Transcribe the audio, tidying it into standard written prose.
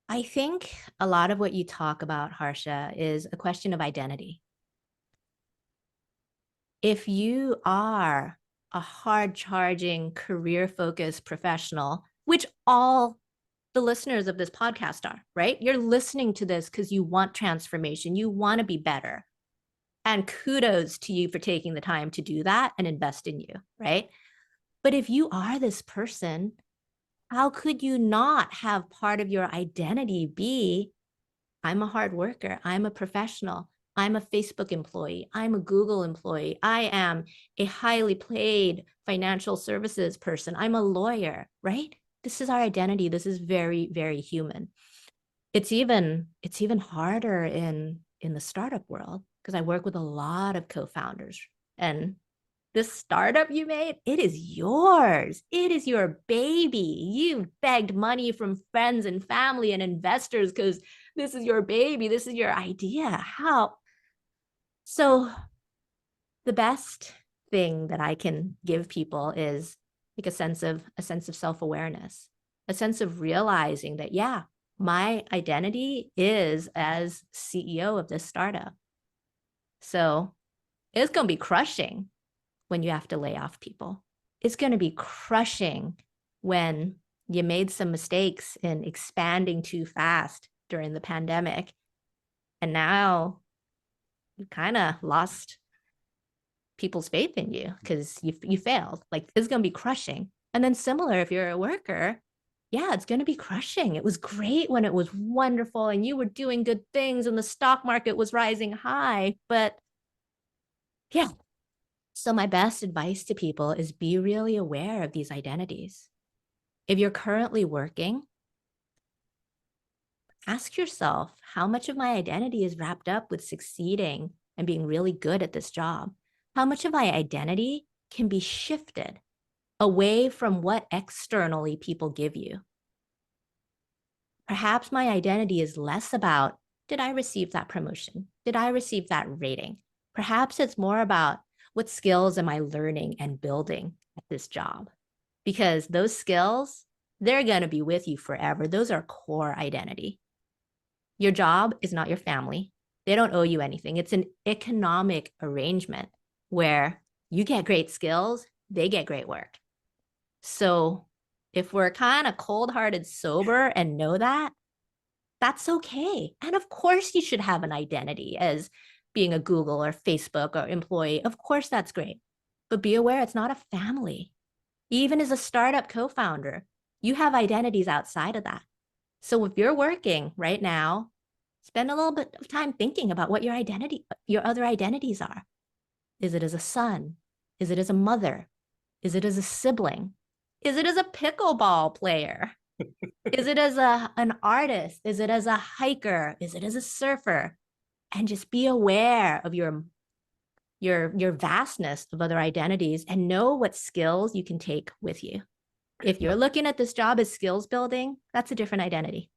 I think a lot of what you talk about, Harsha, is a question of identity. If you are a hard charging, career focused professional, which all the listeners of this podcast are, right? You're listening to this because you want transformation, you want to be better. And kudos to you for taking the time to do that and invest in you, right? But if you are this person, how could you not have part of your identity be I'm a hard worker. I'm a professional. I'm a Facebook employee. I'm a Google employee. I am a highly paid financial services person. I'm a lawyer, right? This is our identity. This is very, very human. It's even harder in the startup world because I work with a lot of co-founders. And this startup you made, it is yours. It is your baby. You begged money from friends and family and investors because this is your baby. This is your idea. How? So the best thing that I can give people is like a sense of self-awareness, a sense of realizing that, yeah, my identity is as CEO of this startup. So it's going to be crushing when you have to lay off people. It's going to be crushing when you made some mistakes in expanding too fast during the pandemic. And now you kind of lost people's faith in you because you failed. Like it's going to be crushing. And then similar, if you're a worker, yeah, it's going to be crushing. It was great when it was wonderful and you were doing good things and the stock market was rising high. But yeah, so my best advice to people is be really aware of these identities. If you're currently working, ask yourself how much of my identity is wrapped up with succeeding and being really good at this job? How much of my identity can be shifted away from what externally people give you? Perhaps my identity is less about, did I receive that promotion? Did I receive that rating? Perhaps it's more about what skills am I learning and building at this job? Because those skills, they're going to be with you forever. Those are core identity. Your job is not your family. They don't owe you anything. It's an economic arrangement where you get great skills, they get great work. So if we're kind of cold hearted sober and know that, that's okay. And of course, you should have an identity as being a Google or Facebook or employee. Of course, that's great. But be aware it's not a family. Even as a startup co founder, you have identities outside of that. So if you're working right now, spend a little bit of time thinking about what your other identities are. Is it as a son? Is it as a mother? Is it as a sibling? Is it as a pickleball player? Is it as an artist? Is it as a hiker? Is it as a surfer? And just be aware of your vastness of other identities and know what skills you can take with you. If you're looking at this job as skills building, that's a different identity.